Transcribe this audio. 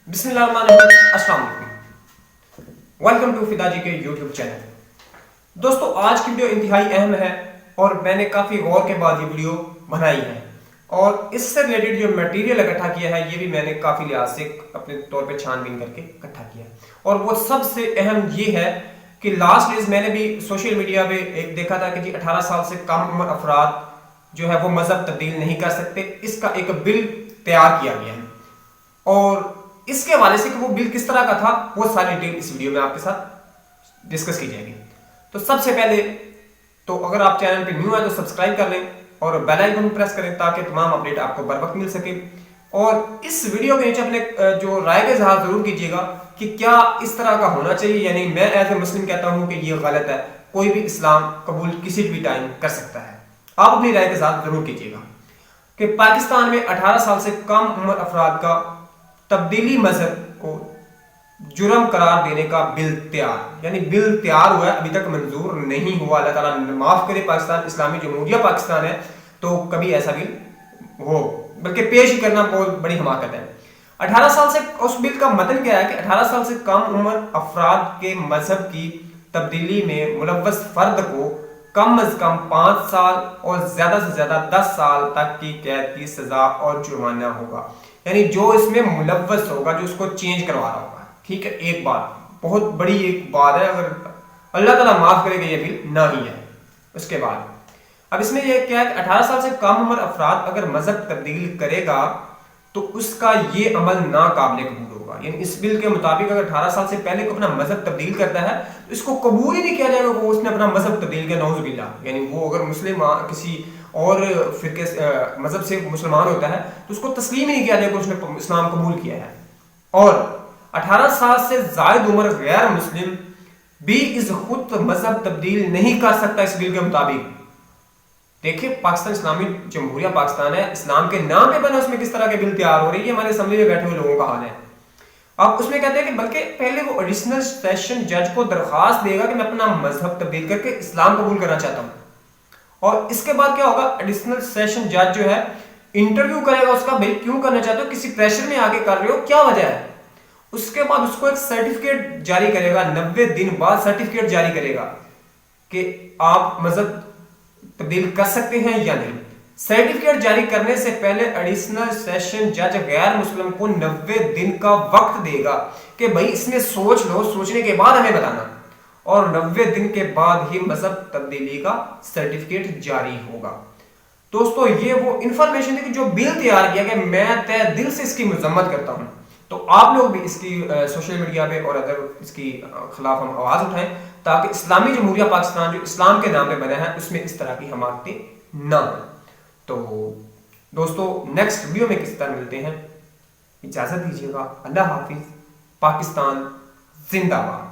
بسم اللہ الرحمن الرحیم، السلام علیکم، ویلکم ٹو فدا جی کے یوٹیوب چینل۔ دوستو آج کی ویڈیو انتہائی اہم ہے اور میں نے کافی غور کے بعد یہ ویڈیو بنائی ہے، اور اس سے ریلیٹڈ جو میٹیریل اکٹھا کیا ہے یہ بھی میں نے کافی لحاظ سے اپنے طور پہ چھان بین کر کے اکٹھا کیا ہے، اور وہ سب سے اہم یہ ہے کہ لاسٹ ڈیز میں نے بھی سوشل میڈیا پہ ایک دیکھا تھا کہ جی 18 سال سے کم عمر افراد جو ہے وہ مذہب تبدیل نہیں کر سکتے، اس کا ایک بل تیار کیا گیا ہے، اور اس کے حوالے سے کہ وہ بل کس طرح کا تھا وہ ساری ڈیٹیل اس ویڈیو میں آپ کے ساتھ ڈسکس کی جائے گی۔ تو سب سے پہلے تو اگر آپ چینل پہ نیو ہیں تو سبسکرائب کر لیں اور بیل آئیکن پریس کریں تاکہ تمام اپڈیٹ آپ کو بر وقت مل سکے، اور اس ویڈیو کے نیچے اپنے جو رائے کا اظہار ضرور کیجیے گا کہ کیا اس طرح کا ہونا چاہیے، یعنی میں ایز اے مسلم کہتا ہوں کہ یہ غلط ہے، کوئی بھی اسلام قبول کسی بھی ٹائم کر سکتا ہے۔ آپ اپنی رائے کے ساتھ ضرور کیجیے گا کہ پاکستان میں 18 سال سے کم عمر افراد کا تبدیلی مذہب کو جرم قرار دینے کا بل تیار، یعنی بل تیار ہوا ہے، ابھی تک منظور نہیں ہوا۔ اللہ تعالیٰ معاف کرے، پاکستان اسلامی جمہوریہ پاکستان ہے تو کبھی ایسا بل ہو، بلکہ پیش ہی کرنا بہت بڑی حماقت ہے۔ 18 سال سے اس بل کا متن کیا ہے کہ 18 سال سے کم عمر افراد کے مذہب کی تبدیلی میں ملوث فرد کو کم از کم 5 سال اور زیادہ سے زیادہ 10 سال تک کی قید کی سزا اور جرمانہ ہوگا، یعنی جو اس میں ملوث ہوگا، جو اس کو چینج کروا رہا ہوگا۔ ٹھیک ہے، ایک بات بہت بڑی ایک بات ہے، اگر اللہ تعالیٰ معاف کرے گا یہ بل نہ ہی ہے۔ اس کے بعد اب اس میں یہ کیا ہے کہ 18 سال سے کم عمر افراد اگر مذہب تبدیل کرے گا تو اس کا یہ عمل ناقابل قبول ہوگا، یعنی اس بل کے مطابق اگر 18 سال سے پہلے کو اپنا مذہب تبدیل کرتا ہے تو اس کو قبول ہی نہیں کیا جائے گا وہ اس نے اپنا مذہب تبدیل کیا، نعوذ باللہ۔ یعنی وہ اگر مسلم کسی اور فرقے مذہب سے مسلمان ہوتا ہے تو اس کو تسلیم ہی نہیں کیا جائے گا اس نے اسلام قبول کیا ہے۔ اور 18 سال سے زائد عمر غیر مسلم بھی اس خود مذہب تبدیل نہیں کر سکتا اس بل کے مطابق۔ دیکھیں پاکستان اسلامی جمہوریہ پاکستان ہے، اسلام کے نام پہ بنا، اس میں کس طرح کے بل تیار ہو رہی ہے، یہ ہمارے اسمبلی میں بیٹھے ہوئے لوگوں کا حال ہے۔ اب اس میں کہتے ہیں کہ بلکہ پہلے وہ ایڈیشنل سیشن جج کو درخواست دے گا کہ میں اپنا مذہب تبدیل کر کے اسلام قبول کرنا چاہتا ہوں، اور اس کے بعد کیا ہوگا، ایڈیشنل سیشن جج جو ہے انٹرویو کرے گا اس کا، بھائی کیوں کرنا چاہتے ہو، کسی پریشر میں آگے کر رہے ہو، کیا وجہ ہے۔ اس کے بعد اس کو ایک سرٹیفکیٹ جاری کرے گا، 90 دن بعد سرٹیفکیٹ جاری کرے گا کہ آپ مذہب تبدیل کر سکتے ہیں یا نہیں۔ سرٹیفکیٹ جاری کرنے سے پہلے ایڈیشنل سیشن جج غیر مسلم کو 90 دن کا وقت دے گا کہ بھائی اس میں سوچ لو، سوچنے کے بعد ہمیں بتانا، اور 90 دن کے بعد ہی مذہب تبدیلی کا سرٹیفکیٹ جاری ہوگا۔ دوستو یہ وہ انفارمیشن ہے کہ جو بل تیار کیا گیا، میں تہ دل سے اس کی مذمت کرتا ہوں، تو آپ لوگ بھی اس کی سوشل میڈیا پہ اور اگر اس کی خلاف ہم آواز اٹھائیں تاکہ اسلامی جمہوریہ پاکستان جو اسلام کے نام پہ بنا ہے اس میں اس طرح کی حماقتیں نہ ہوں۔ تو دوستو نیکسٹ ویڈیو میں کس طرح ملتے ہیں، اجازت دیجیے گا، اللہ حافظ، پاکستان زندہ باد۔